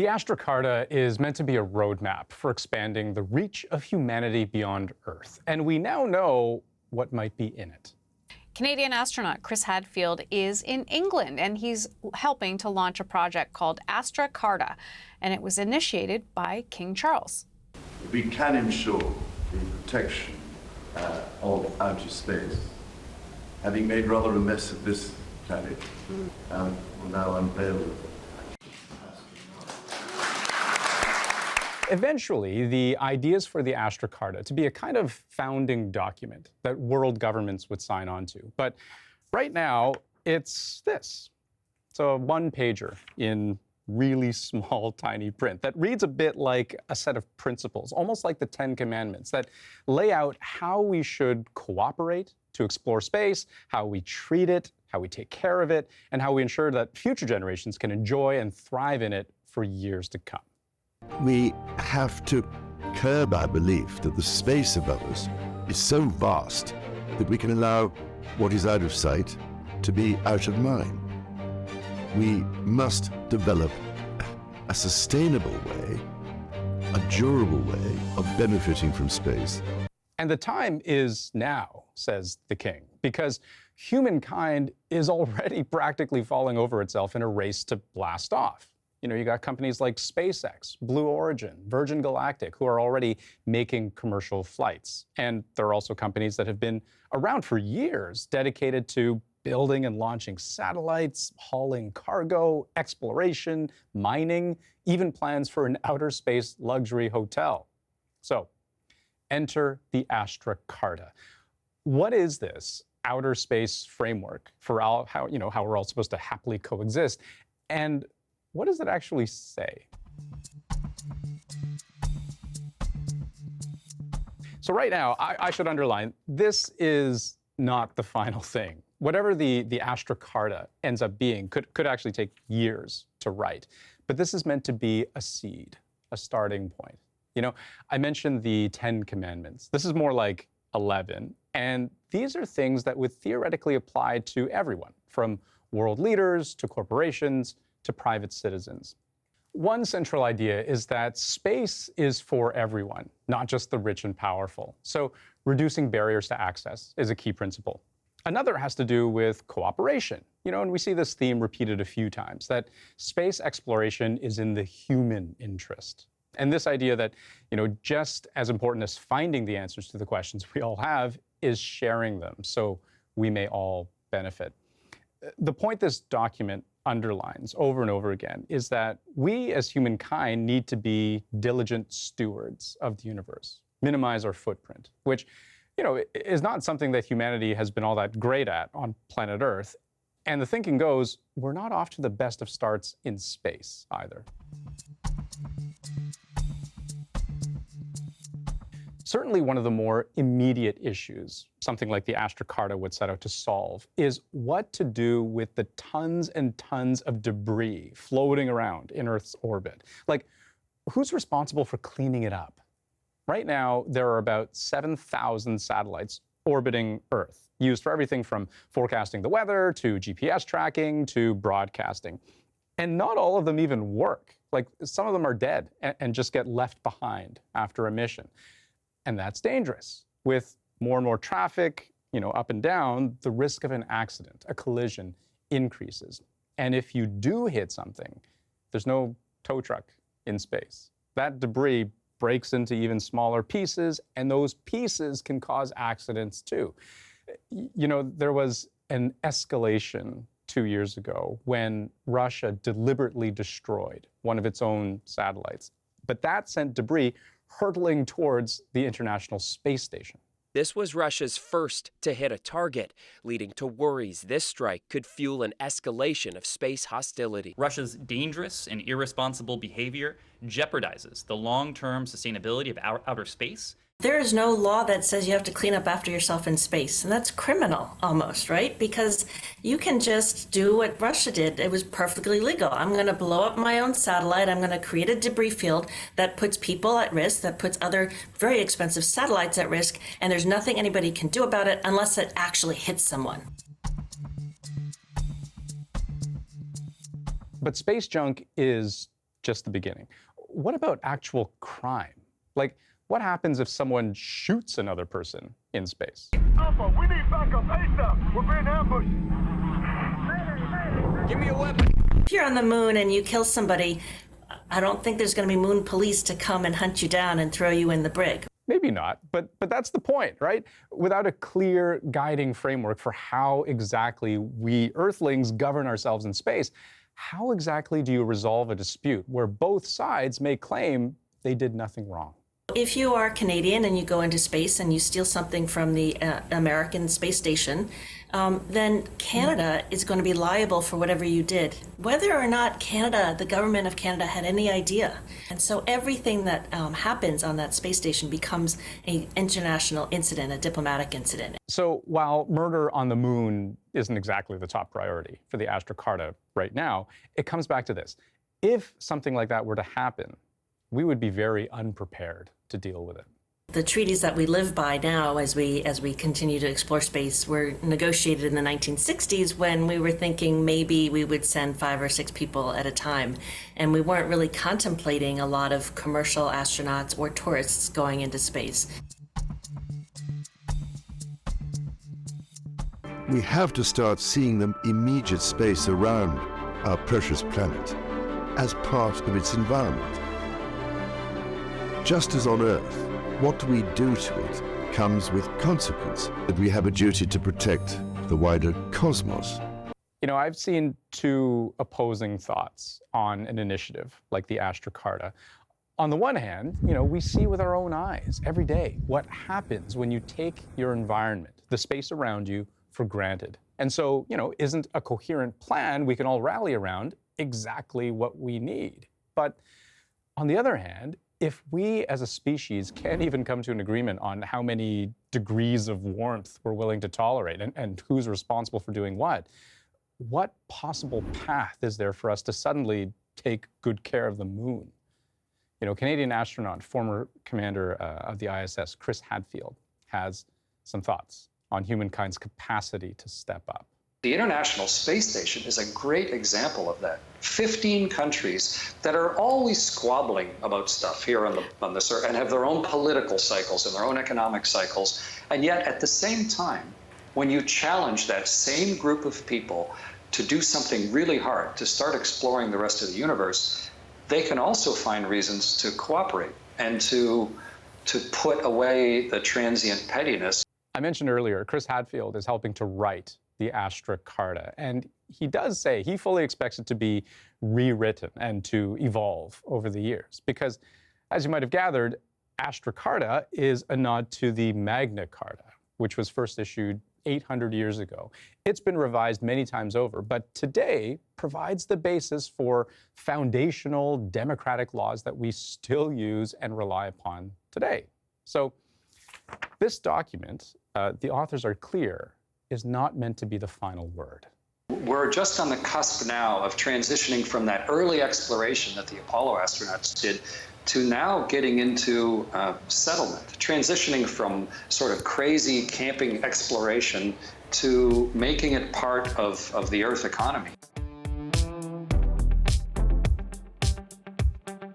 The Astra Carta is meant to be a roadmap for expanding the reach of humanity beyond Earth, and we now know what might be in it. Canadian astronaut Chris Hadfield is in England, and he's helping to launch a project called Astra Carta, and it was initiated by King Charles. We can ensure the protection of outer space, having made rather a mess of this planet, and will now unveil it. Eventually, the ideas for the Astra Carta to be a kind of founding document that world governments would sign on to. But right now, it's this. It's a one-pager in really small, tiny print that reads a bit like a set of principles, almost like the Ten Commandments, that lay out how we should cooperate to explore space, how we treat it, how we take care of it, and how we ensure that future generations can enjoy and thrive in it for years to come. We have to curb our belief that the space above us is so vast that we can allow what is out of sight to be out of mind. We must develop a sustainable way, a durable way of benefiting from space. And the time is now, says the king, because humankind is already practically falling over itself in a race to blast off. You know, you got companies like SpaceX, Blue Origin, Virgin Galactic, who are already making commercial flights. And there are also companies that have been around for years dedicated to building and launching satellites, hauling cargo, exploration, mining, even plans for an outer space luxury hotel. So, enter the Astra Carta. What is this outer space framework for how we're all supposed to happily coexist? And what does it actually say? So right now, I should underline, this is not the final thing. Whatever the Astra Carta ends up being could actually take years to write. But this is meant to be a seed, a starting point. You know, I mentioned the 10 Commandments. This is more like 11. And these are things that would theoretically apply to everyone, from world leaders to corporations to private citizens. One central idea is that space is for everyone, not just the rich and powerful. So reducing barriers to access is a key principle. Another has to do with cooperation. You know, and we see this theme repeated a few times, that space exploration is in the human interest. And this idea that, you know, just as important as finding the answers to the questions we all have is sharing them so we may all benefit. The point this document underlines over and over again is that we as humankind need to be diligent stewards of the universe, minimize our footprint, which, you know, is not something that humanity has been all that great at on planet Earth. And the thinking goes, we're not off to the best of starts in space either. Certainly one of the more immediate issues, something like the Astra Carta would set out to solve, is what to do with the tons and tons of debris floating around in Earth's orbit. Like, who's responsible for cleaning it up? Right now, there are about 7,000 satellites orbiting Earth, used for everything from forecasting the weather to GPS tracking to broadcasting. And not all of them even work. Like, some of them are dead and just get left behind after a mission. And that's dangerous. With more and more traffic, you know, up and down, the risk of an accident, a collision, increases. And if you do hit something, there's no tow truck in space. That debris breaks into even smaller pieces, and those pieces can cause accidents too. You know, there was an escalation 2 years ago when Russia deliberately destroyed one of its own satellites. But that sent debris hurtling towards the International Space Station. This was Russia's first to hit a target, leading to worries this strike could fuel an escalation of space hostility. Russia's dangerous and irresponsible behavior jeopardizes the long-term sustainability of our outer space. There is no law that says you have to clean up after yourself in space, and that's criminal almost, right? Because you can just do what Russia did. It was perfectly legal. I'm going to blow up my own satellite. I'm going to create a debris field that puts people at risk, that puts other very expensive satellites at risk, and there's nothing anybody can do about it unless it actually hits someone. But space junk is just the beginning. What about actual crime? Like, what happens if someone shoots another person in space? Alpha, we need backup ASAP. We're being ambushed. Give me a weapon. If you're on the moon and you kill somebody, I don't think there's going to be moon police to come and hunt you down and throw you in the brig. Maybe not, but that's the point, right? Without a clear guiding framework for how exactly we Earthlings govern ourselves in space, how exactly do you resolve a dispute where both sides may claim they did nothing wrong? If you are Canadian and you go into space and you steal something from the American space station, then Canada is going to be liable for whatever you did, whether or not Canada, the government of Canada, had any idea. And so everything that happens on that space station becomes an international incident, a diplomatic incident. So while murder on the moon isn't exactly the top priority for the Astra Carta right now, it comes back to this. If something like that were to happen, we would be very unprepared to deal with it. The treaties that we live by now as we continue to explore space were negotiated in the 1960s when we were thinking maybe we would send 5 or 6 people at a time. And we weren't really contemplating a lot of commercial astronauts or tourists going into space. We have to start seeing the immediate space around our precious planet as part of its environment. Just as on Earth, what we do to it comes with consequence, that we have a duty to protect the wider cosmos. You know, I've seen two opposing thoughts on an initiative like the Astra Carta. On the one hand, you know, we see with our own eyes every day what happens when you take your environment, the space around you, for granted. And so, you know, isn't a coherent plan we can all rally around exactly what we need? But on the other hand, if we as a species can't even come to an agreement on how many degrees of warmth we're willing to tolerate and who's responsible for doing what possible path is there for us to suddenly take good care of the moon? You know, Canadian astronaut, former commander of the ISS, Chris Hadfield, has some thoughts on humankind's capacity to step up. The International Space Station is a great example of that. 15 countries that are always squabbling about stuff here on this earth and have their own political cycles and their own economic cycles. And yet at the same time, when you challenge that same group of people to do something really hard, to start exploring the rest of the universe, they can also find reasons to cooperate and to put away the transient pettiness. I mentioned earlier, Chris Hadfield is helping to write the Astra Carta, and he does say he fully expects it to be rewritten and to evolve over the years, because as you might have gathered, Astra Carta is a nod to the Magna Carta, which was first issued 800 years ago. It's been revised many times over, but today provides the basis for foundational democratic laws that we still use and rely upon today. So this document, the authors are clear, is not meant to be the final word. We're just on the cusp now of transitioning from that early exploration that the Apollo astronauts did to now getting into settlement, transitioning from sort of crazy camping exploration to making it part of the Earth economy.